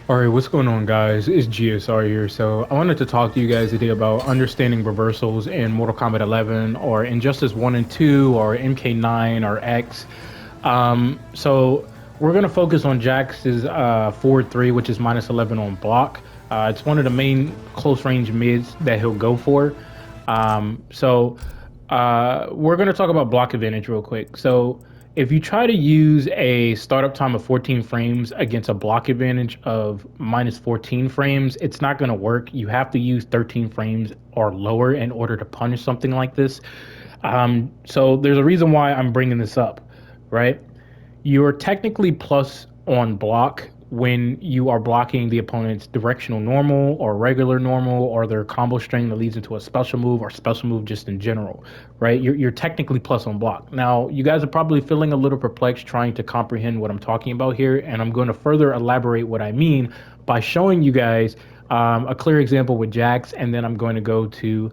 All right, what's going on, guys? It's GSR here. So I wanted to talk to you guys today about understanding reversals in Mortal Kombat 11 or Injustice 1 and 2 or MK9 or X. So we're going to focus on Jax's forward 3, which is minus 11 on block. It's one of the main close range mids that he'll go for. We're going to talk about block advantage real quick. So if you try to use a startup time of 14 frames against a block advantage of minus 14 frames, it's not going to work. You have to use 13 frames or lower in order to punish something like this. So there's a reason why I'm bringing this up, right? You're technically plus on block when you are blocking the opponent's directional normal or regular normal or their combo string that leads into a special move or special move just in general, right? You're technically plus on block. Now, you guys are probably feeling a little perplexed trying to comprehend what I'm talking about here, and I'm going to further elaborate what I mean by showing you guys a clear example with Jax, and then I'm going to go to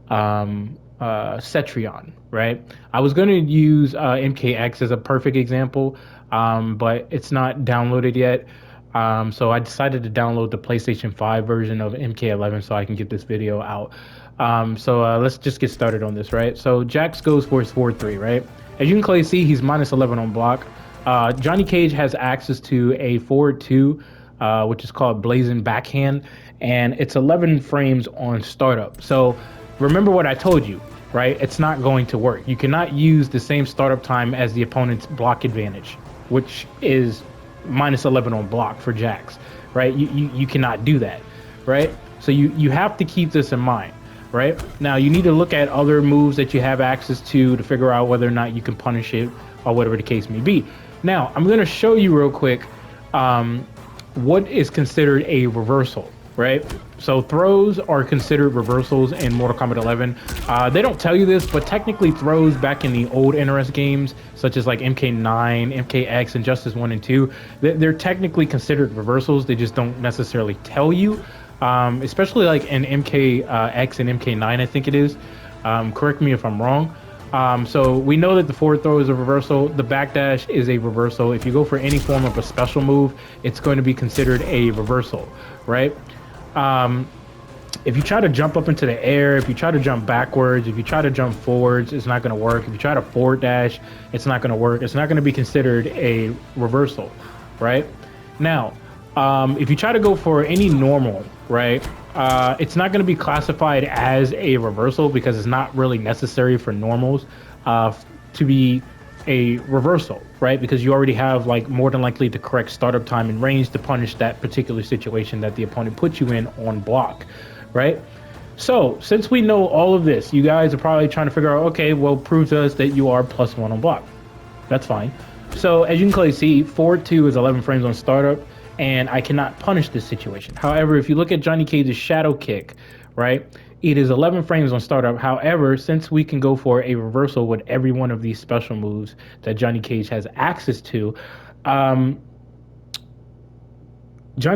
Cetrion, right? I was going to use MKX as a perfect example, but it's not downloaded yet. So I decided to download the PlayStation 5 version of MK11 so I can get this video out. Let's just get started on this, right? So Jax goes for his forward 3, right? As you can clearly see, he's minus 11 on block. Johnny Cage has access to a forward 2, which is called Blazing Backhand, and it's 11 frames on startup. So remember what I told you, right? It's not going to work. You cannot use the same startup time as the opponent's block advantage, which is minus 11 on block for Jax, right? You cannot do that, right? So you have to keep this in mind, right? Now you need to look at other moves that you have access to figure out whether or not you can punish it or whatever the case may be. Now I'm going to show you real quick what is considered a reversal, right? So throws are considered reversals in Mortal Kombat 11. They don't tell you this, but technically throws back in the old NRS games, such as like MK9, MKX, and Justice 1 and 2, they're technically considered reversals. They just don't necessarily tell you, especially like in MKX and MK9, I think it is. Correct me if I'm wrong. So we know that the forward throw is a reversal. The backdash is a reversal. If you go for any form of a special move, it's going to be considered a reversal, right? If you try to jump up into the air, if you try to jump backwards, if you try to jump forwards, it's not going to work. If you try to forward dash, it's not going to work. It's not going to be considered a reversal, right? Now, if you try to go for any normal, right, it's not going to be classified as a reversal because it's not really necessary for normals to be a reversal, right? Because you already have like more than likely the correct startup time and range to punish that particular situation that the opponent puts you in on block, right? So since we know all of this, you guys are probably trying to figure out, okay, well, prove to us that you are +1 on block. That's fine. So as you can clearly see, forward 2 is 11 frames on startup, and I cannot punish this situation. However, if you look at Johnny Cage's shadow kick, right, it is 11 frames on startup. However, since we can go for a reversal with every one of these special moves that Johnny Cage has access to, Johnny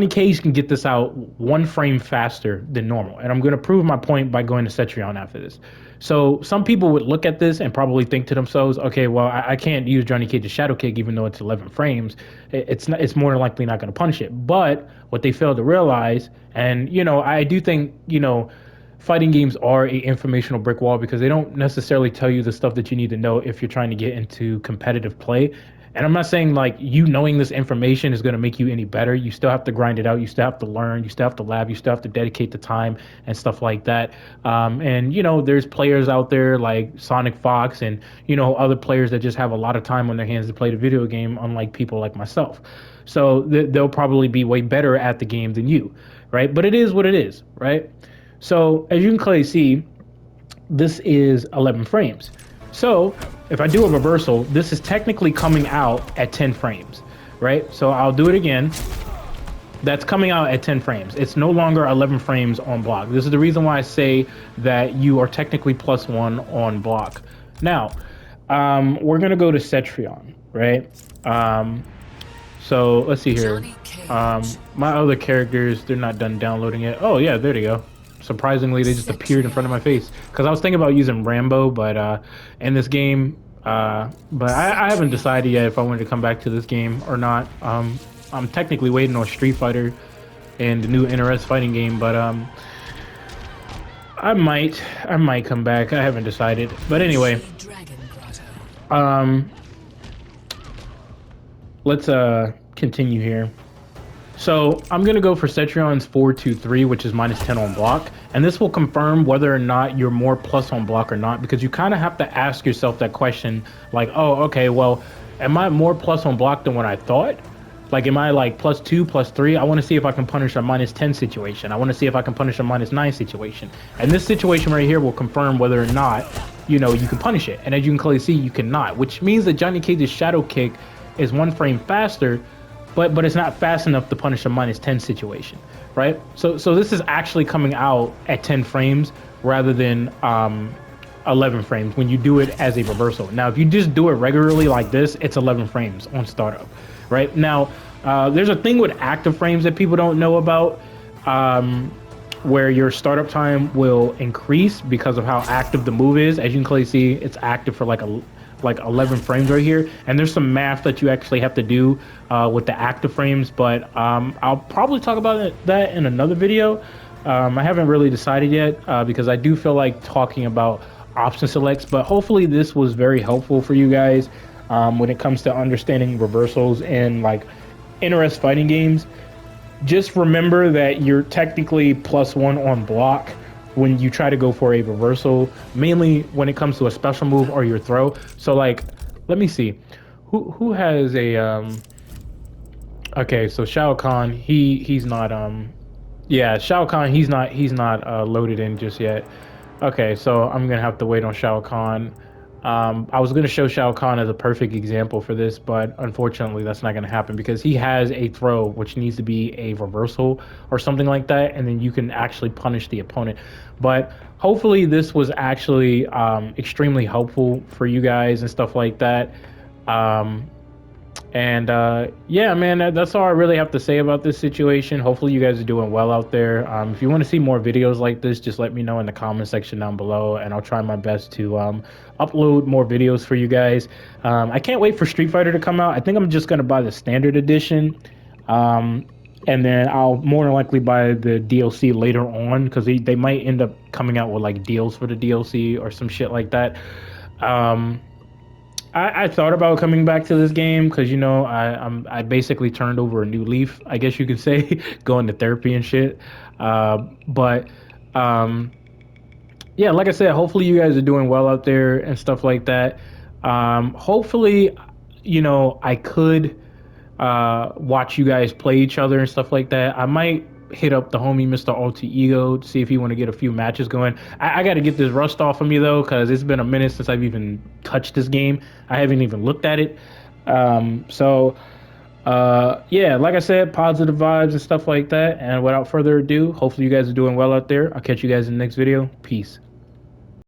Cage can get this out 1 frame faster than normal. And I'm going to prove my point by going to Cetrion after this. So some people would look at this and probably think to themselves, okay, well, I can't use Johnny Cage's shadow kick even though it's 11 frames. It's more than likely not going to punish it. But what they fail to realize, and, you know, I do think, you know, fighting games are a informational brick wall because they don't necessarily tell you the stuff that you need to know if you're trying to get into competitive play. And I'm not saying like you knowing this information is going to make you any better. You still have to grind it out. You still have to learn. You still have to lab. You still have to dedicate the time and stuff like that. And, you know, there's players out there like Sonic Fox and, you know, other players that just have a lot of time on their hands to play the video game, unlike people like myself. So they'll probably be way better at the game than you, right? But it is what it is, right? So as you can clearly see, this is 11 frames. So if I do a reversal, this is technically coming out at 10 frames, right? So I'll do it again. That's coming out at 10 frames. It's no longer 11 frames on block. This is the reason why I say that you are technically +1 on block. Now, we're going to go to Cetrion, right? So let's see here. My other characters, they're not done downloading it. Oh, yeah, there they go. Surprisingly, they just appeared in front of my face because I was thinking about using Rambo, but in this game, but I haven't decided yet if I wanted to come back to this game or not. I'm technically waiting on Street Fighter in the new NRS fighting game, but I might come back. I haven't decided. But anyway, um, let's continue here. So I'm gonna go for Cetrion's 4-2-3, which is -10 on block, and this will confirm whether or not you're more plus on block or not, because you kind of have to ask yourself that question, like, oh, okay, well, am I more plus on block than what I thought? Like, am I like +2, +3? I want to see if I can punish a -10 situation. I want to see if I can punish a -9 situation. And this situation right here will confirm whether or not, you know, you can punish it. And as you can clearly see, you cannot, which means that Johnny Cage's shadow kick is 1 frame faster, but it's not fast enough to punish a -10 situation, right? So this is actually coming out at 10 frames rather than 11 frames when you do it as a reversal. Now, if you just do it regularly like this, it's 11 frames on startup, right? Now, there's a thing with active frames that people don't know about, where your startup time will increase because of how active the move is. As you can clearly see, it's active for like 11 frames right here, and there's some math that you actually have to do with the active frames, but I'll probably talk about that in another video. I haven't really decided yet because I do feel like talking about option selects, but hopefully this was very helpful for you guys when it comes to understanding reversals in like NRS fighting games. Just remember that you're technically +1 on block when you try to go for a reversal, mainly when it comes to a special move or your throw. So like, let me see, who has a okay, so Shao Kahn, he's not yeah, Shao Kahn, he's not loaded in just yet. Okay, so I'm gonna have to wait on Shao Kahn. I was gonna show Shao Kahn as a perfect example for this, but unfortunately that's not gonna happen because he has a throw which needs to be a reversal or something like that, and then you can actually punish the opponent. But hopefully this was actually extremely helpful for you guys and stuff like that. And yeah, man, that's all I really have to say about this situation. Hopefully you guys are doing well out there. If you want to see more videos like this, just let me know in the comment section down below, and I'll try my best to upload more videos for you guys. I can't wait for Street Fighter to come out. I think I'm just going to buy the standard edition. And then I'll more than likely buy the DLC later on, because they might end up coming out with like deals for the DLC or some shit like that. I thought about coming back to this game because, you know, I basically turned over a new leaf, I guess you could say, going to therapy and shit. But yeah, like I said, hopefully you guys are doing well out there and stuff like that. Hopefully, you know, I could watch you guys play each other and stuff like that. I might hit up the homie Mr. Alter Ego to see if he want to get a few matches going. I got to get this rust off of me though, because it's been a minute since I've even touched this game. I haven't even looked at it. Yeah, like I said, positive vibes and stuff like that. And without further ado, hopefully you guys are doing well out there. I'll catch you guys in the next video. Peace.